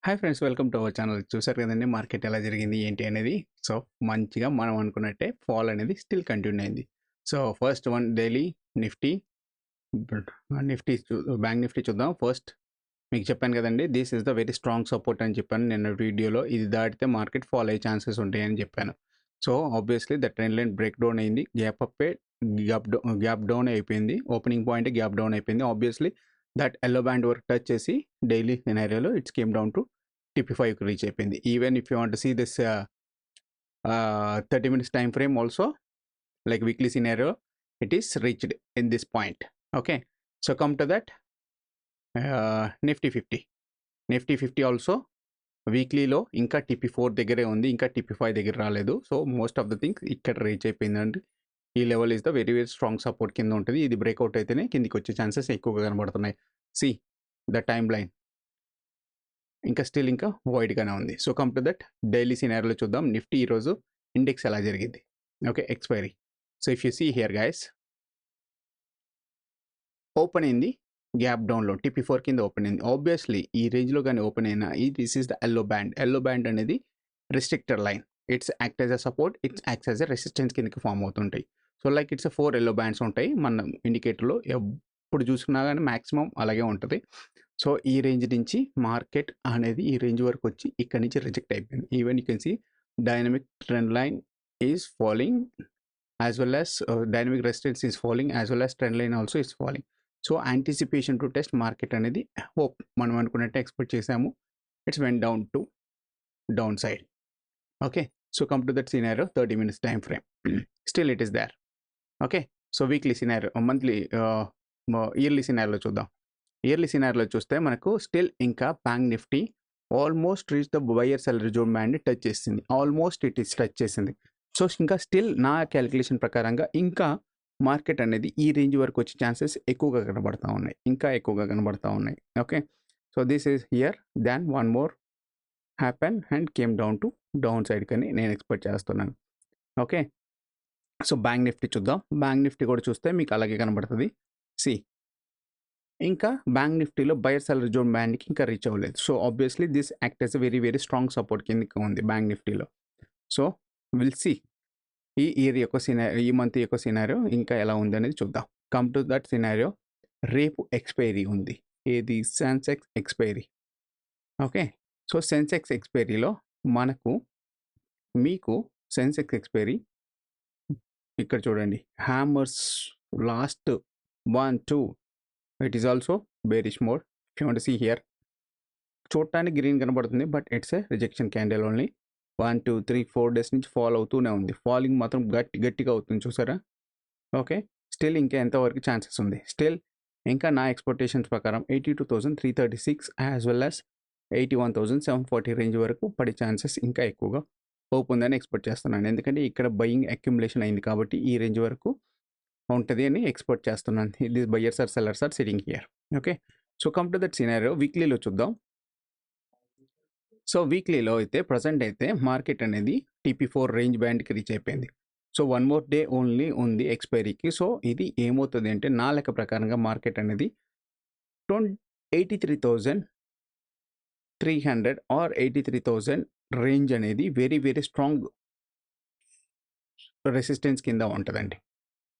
Hi friends, welcome to our channel. చూసారు కదండి market ఎలా జరిగింది ఏంటి అనేది. సో మంచిగా మనం అనుకున్నట్టే ఫాల్ అనేది స్టిల్ కంటిన్యూ అయింది. So first one daily Nifty, Nifty bank Nifty చూద్దాం. ఫస్ట్ మీకు చెప్పాను కదండి, this is the very strong support అని చెప్పాను నిన్న వీడియోలో. ఇది దాటితే మార్కెట్ ఫాల్ అయ్యే ఛాన్సెస్ ఉంటాయని చెప్పాను. So obviously the trend line break down అయింది. గ్యాప్ అప్పే గ్యాప్ డౌన్ అయిపోయింది. ఓపెనింగ్ పాయింట్ గ్యాప్ డౌన్ అయిపోయింది. ఆబ్వియస్లీ దట్ ఎల్లో బ్యాండ్ వరకు టచ్ చేసి డైలీ సినారియోలో it's came down to TP5 reach అయిపోయింది. Even if you want to see this 30 minutes time frame also, like weekly scenario, it is reached in this point. Okay, so come to that Nifty 50. Nifty 50 also వీక్లీలో ఇంకా TP4 దగ్గరే ఉంది, ఇంకా TP5 దగ్గర రాలేదు. So most of the things ఇక్కడ reach అయిపోయిందండి. ఈ level is the very very strong support కింద ఉంటుంది. ఇది బ్రేక్అవుట్ అయితేనే కిందికి వచ్చే ఛాన్సెస్ ఎక్కువగా కనబడుతున్నాయి. సి ద టైమ్ లైన్ ఇంకా స్టిల్ ఇంకా వైడ్గానే ఉంది. So come to that daily సినారియోలో చూద్దాం. నిఫ్టీ ఈరోజు ఇండెక్స్ ఎలా జరిగింది. Okay, expiry. So if you see here guys, open అయింది గ్యాప్ డౌన్లో TP4 కింద ఓపెన్ అయింది. ఆబ్వియస్లీ ఈ రేంజ్లో కానీ ఓపెన్ అయినా this is the yellow band. Yellow band అనేది restrictor line. It's act as a support, it's act as a resistance కిందకి ఫామ్ అవుతుంటాయి. So like it's 4 yellow bands ఉంటాయి మన ఇండికేటర్లో. ఎప్పుడు చూసుకున్నా కానీ మ్యాక్సిమం అలాగే ఉంటుంది. సో ఈ రేంజ్ నుంచి మార్కెట్ అనేది ఈ రేంజ్ వరకు వచ్చి ఇక్కడ నుంచి రిజెక్ట్ అయిపోయింది. Even you can see dynamic trend line is following as well as dynamic resistance is following as well as trend line also is following. So anticipation to test market అనేది hope మనం అనుకున్నట్టు expect చేసాము. It's went down to downside. Okay, so come to that scenario 30 minutes time frame. Still it is there. Okay, so weekly scenario, monthly yearly సినారియోలో చూద్దాం. Yearly సినారియోలో చూస్తే మనకు still ఇంకా bank Nifty almost reach the buyer seller zone బ్యాండ్ని touch చేసింది. Almost it is touch చేసింది. So ఇంకా స్టిల్ నా క్యాలిక్యులేషన్ ప్రకారంగా ఇంకా మార్కెట్ అనేది ఈ రేంజ్ వరకు వచ్చే ఛాన్సెస్ ఎక్కువగా కనబడతా ఉన్నాయి, ఇంకా ఎక్కువగా కనబడతా ఉన్నాయి. Okay, so this is here than one more happen and came down to down side కని నేను ఎక్స్పెక్ట్ చేస్తున్నాను. ఓకే, సో బ్యాంక్ నిఫ్టీ చూద్దాం. బ్యాంక్ నిఫ్టీ కూడా చూస్తే మీకు అలాగే కనబడుతుంది. సి ఇంకా బ్యాంక్ నిఫ్టీలో బయర్ సెల్లర్ జోన్ బ్యాండ్కి ఇంకా రీచ్ అవ్వలేదు. So obviously this act as very very strong support కిందకి ఉంది బ్యాంక్ నిఫ్టీలో. సో విల్ సి ఈ ఇయర్ యొక్క సినారియో, ఈ మంత్ యొక్క సినారియో ఇంకా ఎలా ఉంది అనేది చూద్దాం. కమ్ టు దట్ సినారియో, రేపు ఎక్స్పైరీ ఉంది. ఏది? Sensex expiry. Okay, so Sensex ఎక్స్పైరీలో మీకు సెన్సెక్స్ ఎక్స్పైరీ ఇక్కడ చూడండి, hammers last 1 2, it is also bearish mode. If you want to see here, చూడటానికి గ్రీన్ కనబడుతుంది but it's a rejection candle only. 1 2 3 4 days నుంచి ఫాల్ అవుతూనే ఉంది. ఫాలింగ్ మాత్రం గట్టిగా అవుతుంది, చూసారా? ఓకే, స్టిల్ ఇంకా ఎంతవరకు ఛాన్సెస్ ఉంది? స్టిల్ ఇంకా నా ఎక్స్పెక్టేషన్స్ ప్రకారం 82,336 యాజ్ వెల్ యాజ్ 81,740 రేంజ్ వరకు పడే ఛాన్సెస్ ఇంకా ఎక్కువగా హోప్ ఉందని ఎక్స్పెక్ట్ చేస్తున్నాను. ఎందుకంటే ఇక్కడ బయింగ్ అక్యుములేషన్ అయింది కాబట్టి ఈ రేంజ్ వరకు ఉంటుంది అని ఎక్స్పెక్ట్ చేస్తున్నాను. This buyers are sellers are sitting here. Okay, so come to that scenario. వీక్లీలో చూద్దాం. సో వీక్లీలో అయితే ప్రజెంట్ అయితే మార్కెట్ అనేది TP4 రేంజ్ బ్యాండ్కి రీచ్ అయిపోయింది. సో 1 more డే ఓన్లీ ఉంది ఎక్స్పైరీకి. సో ఇది ఏమవుతుంది అంటే నా లెక్క ప్రకారంగా మార్కెట్ అనేది 83,300 ఆర్ 83,000 రేంజ్ అనేది వెరీ వెరీ స్ట్రాంగ్ రెసిస్టెన్స్ కింద ఉంటుందండి.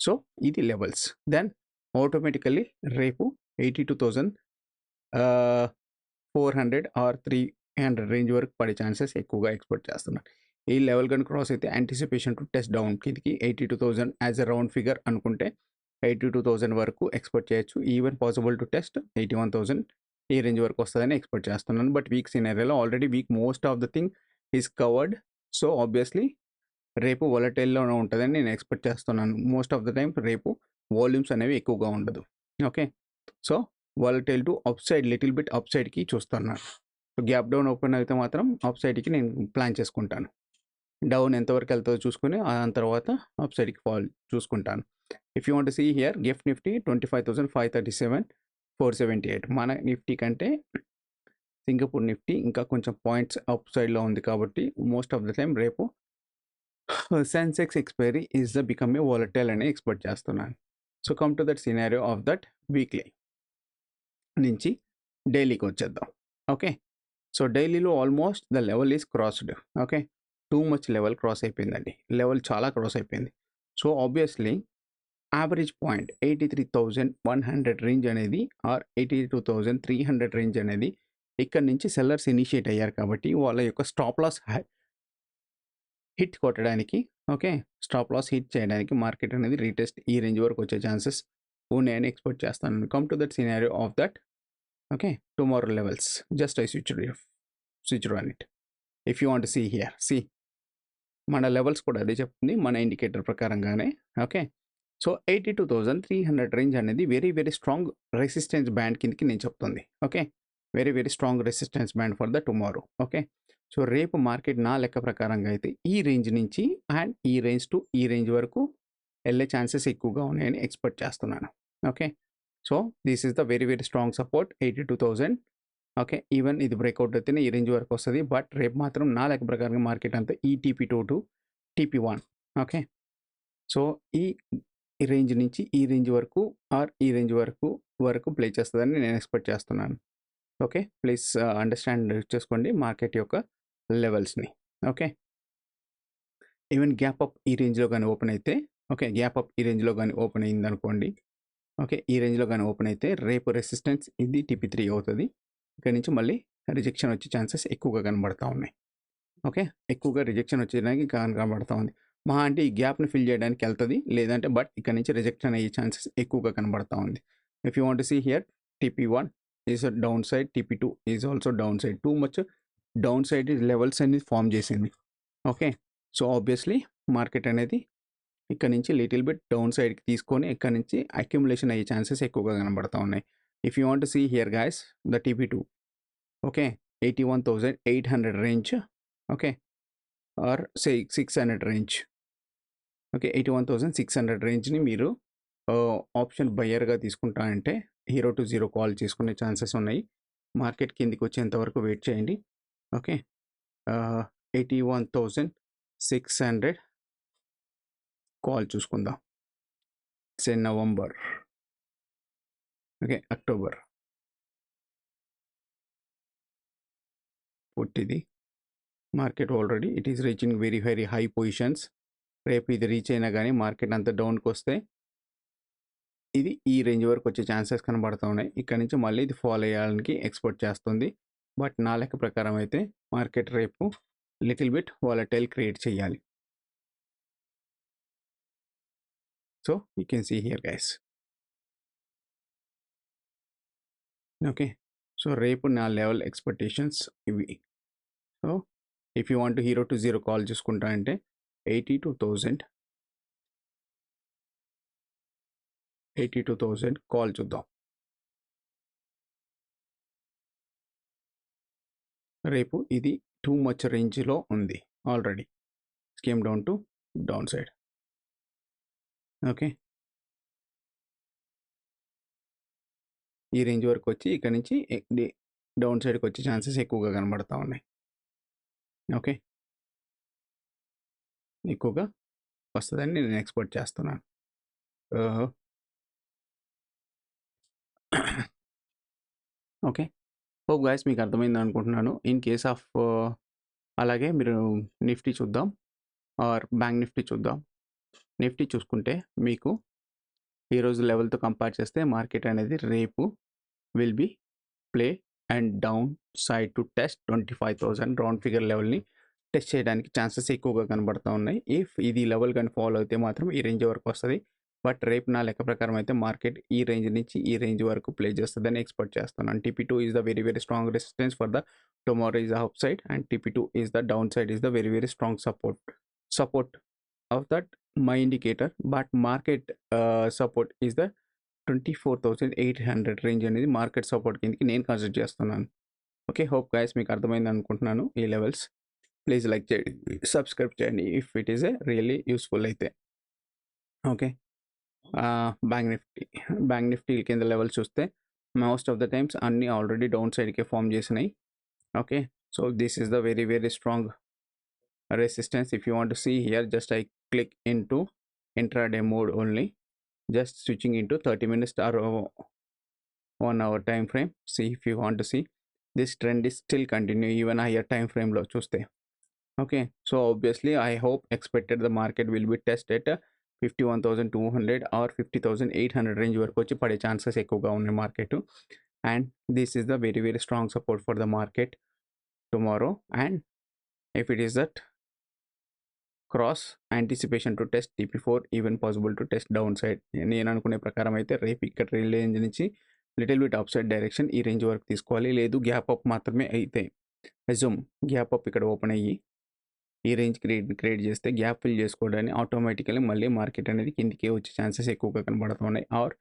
సో ఇది లెవెల్స్. దెన్ ఆటోమేటికల్లీ రేపు 82,400 ఆర్ 300 రేంజ్ వరకు పడే ఛాన్సెస్ ఎక్కువగా ఎక్స్పెక్ట్ చేస్తున్నాను. ఈ లెవెల్ కనుక క్రాస్ అయితే యాంటిసిపేషన్ టు టెస్ట్ డౌన్ కిందకి 82,000 యాజ్ అ రౌండ్ ఫిగర్ అనుకుంటే 82,000 వరకు ఎక్స్పెక్ట్ చేయొచ్చు. ఈవెన్ పాసిబుల్ టు టెస్ట్ 81,000 ఈ రేంజ్ వరకు వస్తుందని ఎక్స్పెక్ట్ చేస్తున్నాను. బట్ వీక్ సినారియోలో already week most of the thing is covered. So obviously రేపు వాలటైల్లోనే ఉంటుందని నేను ఎక్స్పెక్ట్ చేస్తున్నాను. మోస్ట్ ఆఫ్ ద టైం రేపు వాల్యూమ్స్ అనేవి ఎక్కువగా ఉండదు. Okay, so volatile to upside, little bit up సైడ్కి చూస్తున్నాను. సో గ్యాప్ డౌన్ ఓపెన్ అయితే మాత్రం అప్ సైడ్కి నేను ప్లాన్ చేసుకుంటాను. డౌన్ ఎంతవరకు వెళ్తుందో చూసుకుని ఆ తర్వాత అప్ సైడ్కి ఫాల్ చూసుకుంటాను. If you want to see here, GIFT Nifty 25,537 478. మన నిఫ్టీ కంటే సింగపూర్ నిఫ్టీ ఇంకా కొంచెం పాయింట్స్ అప్ సైడ్లో ఉంది కాబట్టి మోస్ట్ ఆఫ్ ద టైం రేపు Sensex expiry is the become a volatile అని ఎక్స్పెక్ట్ చేస్తున్నాను. So come to that scenario of that weekly నుంచి డైలీకి వచ్చేద్దాం. ఓకే, సో డైలీలో almost the level is crossed. Okay, too much level cross అయిపోయిందండి. Level చాలా cross అయిపోయింది. So obviously average point 83,100 range అనేది ఆర్ 82,300 రేంజ్ అనేది ఇక్కడ నుంచి సెల్లర్స్ ఇనిషియేట్ అయ్యారు కాబట్టి వాళ్ళ యొక్క స్టాప్ లాస్ హిట్ కొట్టడానికి, ఓకే, స్టాప్ లాస్ హిట్ చేయడానికి మార్కెట్ అనేది రీటెస్ట్ ఈ రేంజ్ వరకు వచ్చే ఛాన్సెస్ ఉన్నాయని ఎక్స్పెక్ట్ చేస్తాను. Come to that scenario of that, okay, tomorrow levels just I switch on it. If you want see here, see మన levels కూడా అదే చెప్తుంది మన ఇండికేటర్ ప్రకారంగానే. ఓకే, సో 82,300 రేంజ్ అనేది very very strong resistance band కిందకి నేను చెప్తుంది. Okay, very very strong resistance band for the tomorrow. Okay, so రేపు మార్కెట్ నా లెక్క ప్రకారంగా అయితే ఈ రేంజ్ నుంచి అండ్ ఈ రేంజ్ టు ఈ రేంజ్ వరకు వెళ్ళే ఛాన్సెస్ ఎక్కువగా ఉన్నాయని ఎక్స్పెక్ట్ చేస్తున్నాను. Okay, so this is the very very strong support 82,000. Okay, even ఇది బ్రేక్అవుట్ అయితేనే ఈ రేంజ్ వరకు వస్తుంది. బట్ రేపు మాత్రం నా లెక్క ప్రకారంగా మార్కెట్ అంతా ఈ TP2 to TP1. Okay, so ఈ రేంజ్ నుంచి ఈ రేంజ్ వరకు ఆర్ ఈ రేంజ్ వరకు ప్లే చేస్తుందని నేను ఎక్స్పెక్ట్ చేస్తున్నాను. ఓకే, ప్లీజ్ అండర్స్టాండ్ చేసుకోండి మార్కెట్ యొక్క లెవెల్స్ని. ఓకే, ఈవెన్ గ్యాప్ అప్ ఈ రేంజ్లో కానీ ఓపెన్ అయితే, ఓకే, గ్యాప్ అప్ ఈ రేంజ్లో కానీ ఓపెన్ అయింది అనుకోండి, ఓకే, ఈ రేంజ్లో కానీ ఓపెన్ అయితే రేపు రెసిస్టెన్స్ ఇది TP3 అవుతుంది. ఇక్కడ నుంచి మళ్ళీ రిజెక్షన్ వచ్చే ఛాన్సెస్ ఎక్కువగా కనబడతా ఉన్నాయి. ఓకే, ఎక్కువగా రిజెక్షన్ వచ్చేదానికి కనబడతా ఉంది. మా అంటే ఈ గ్యాప్ని ఫిల్ చేయడానికి వెళ్తుంది, లేదంటే బట్ ఇక్కడ నుంచి రిజెక్షన్ అయ్యే ఛాన్సెస్ ఎక్కువగా కనబడతా ఉంది. If you want see here, TP1 is down side, TP2 is also down side. Too much down side levels అనేది ఫామ్ చేసింది. ఓకే, సో ఆబ్వియస్లీ మార్కెట్ అనేది ఇక్కడ నుంచి లిటిల్ బిట్ డౌన్ సైడ్కి తీసుకొని ఇక్కడ నుంచి అక్యుములేషన్ అయ్యే ఛాన్సెస్ ఎక్కువగా కనబడతా ఉన్నాయి. If you want see here guys, the TP2, okay, 81,800 range, okay, or say 600 range. Okay, 81,600 రేంజ్ని మీరు ఆప్షన్ బయ్యర్గా తీసుకుంటా అంటే 0 కాల్ చేసుకునే ఛాన్సెస్ ఉన్నాయి. మార్కెట్ కిందికి వచ్చేంత వరకు వెయిట్ చేయండి. ఓకే, 81,600 కాల్ చూసుకుందాం. సే నవంబర్, ఓకే, అక్టోబర్ పుట్టిది market already it is reaching very very high positions. రేపు ఇది రీచ్ అయినా కానీ మార్కెట్ అంతా డౌన్కి వస్తే ఇది ఈ రేంజ్ వరకు వచ్చే ఛాన్సెస్ కనబడుతూ ఉన్నాయి. ఇక్కడ నుంచి మళ్ళీ ఇది ఫాలో అయ్యడానికి ఎక్స్పెక్ట్ చేస్తుంది. బట్ నా లెక్క ప్రకారం అయితే మార్కెట్ రేపు లిటిల్ బిట్ వాలటైల్ క్రియేట్ చేయాలి. So you can see here guys. Okay, so రేపు నా లెవెల్ ఎక్స్పెక్టేషన్స్ ఇవి. So if you want 0 call చూసుకుంటా అంటే 82,000 కాల్ చూద్దాం. రేపు ఇది టూ మచ్ రేంజ్లో ఉంది already, scheme down to downside. Okay, ఈ రేంజ్ వరకు వచ్చి ఇక్కడ నుంచి డౌన్ సైడ్కి వచ్చే ఛాన్సెస్ ఎక్కువగా కనబడతా ఉన్నాయి. ఓకే, ఎక్కువగా వస్తుందని నేను ఎక్స్పెక్ట్ చేస్తున్నాను. ఓకే, హోప్ గైస్ మీకు అర్థమైంది అనుకుంటున్నాను. ఇన్ కేస్ ఆఫ్ అలాగే మీరు నిఫ్టీ చూద్దాం ఆర్ బ్యాంక్ నిఫ్టీ చూద్దాం. నిఫ్టీ చూసుకుంటే మీకు ఈరోజు లెవెల్తో కంపేర్ చేస్తే మార్కెట్ అనేది రేపు will be play and downside to test 25,000 round figure లెవెల్ని టెస్ట్ చేయడానికి ఛాన్సెస్ ఎక్కువగా కనబడుతూ ఉన్నాయి. ఇఫ్ ఇది లెవెల్ కానీ ఫాలో అయితే మాత్రం ఈ రేంజ్ వరకు వస్తుంది. బట్ రేపు నా లెక్క ప్రకారం అయితే మార్కెట్ ఈ రేంజ్ నుంచి ఈ రేంజ్ వరకు ప్లే చేస్తుందని ఎక్స్పెక్ట్ చేస్తున్నాను. TP2 is the very very strong resistance for the tomorrow is the up side and TP2 is the down side is the very very strong support of that my indicator. But market support is the 24,800 range అనేది market support కిందకి నేను consider చేస్తున్నాను. Okay, hope guys మీకు అర్థమైంది అనుకుంటున్నాను ఈ levels. Please like చేయండి, subscribe చేయండి if it is a really useful అయితే. ఓకే, బ్యాంక్ నిఫ్టీ కింద లెవెల్స్ చూస్తే మోస్ట్ ఆఫ్ ద టైమ్స్ అన్నీ ఆల్రెడీ డౌన్ సైడ్కే ఫామ్ చేసినాయి. Okay, so this is the very very strong resistance. If you want to see here, just I click into intraday mode only, just switching into 30 minutes or 1 hour time frame. See if you want to see this trend is still continue even higher time ఫ్రేమ్లో చూస్తే. Okay, so obviously I hope expected the market will be test at 51,200 or 50,800 range వరకు వచ్చి పడే ఛాన్సెస్ ఎక్కువగా ఉన్నాయి market. And this is the very very strong support for the market tomorrow. And if it is that cross anticipation to test TP4 even possible to test down side, నేను అనుకునే ప్రకారం అయితే రేపు ఇక్కడ రేంజ్ నుంచి little bit up side direction ఈ range వరకు తీసుకోవాలి. లేదు గ్యాప్ అప్ మాత్రమే అయితే అజ్యూమ్ గ్యాప్ అప్ ఇక్కడ ఓపెన్ అయ్యి ఈ రేంజ్ క్రియేట్ చేస్తే గ్యాప్ ఫిల్ చేసుకోవడానికి ఆటోమేటికల్లీ మళ్ళీ మార్కెట్ అనేది కిందికే వచ్చే ఛాన్సెస్ ఎక్కువగా కనబడుతున్నాయి. ఆర్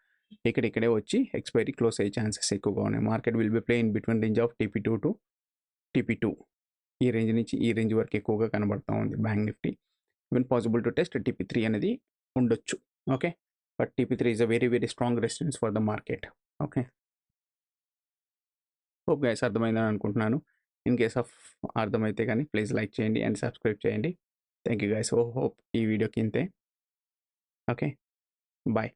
ఇక్కడే వచ్చి ఎక్స్పైరీ క్లోజ్ అయ్యే ఛాన్సెస్ ఎక్కువగా ఉన్నాయి. Market will be play in between range of TP2 to TP2. ఈ రేంజ్ నుంచి ఈ రేంజ్ వరకు ఎక్కువగా కనబడుతూ ఉంది bank Nifty. Even possible to test TP3 అనేది ఉండొచ్చు. Okay, but TP3 is a very very strong resistance for the market. Okay, hope guys అర్థమైందని అనుకుంటున్నాను. ఇన్ కేస్ ఆఫ్ అర్థమైతే కానీ ప్లీజ్ లైక్ చేయండి అండ్ సబ్స్క్రైబ్ చేయండి. Thank you guys. హోప్ ఈ వీడియోకి ఇంతే. Okay, bye.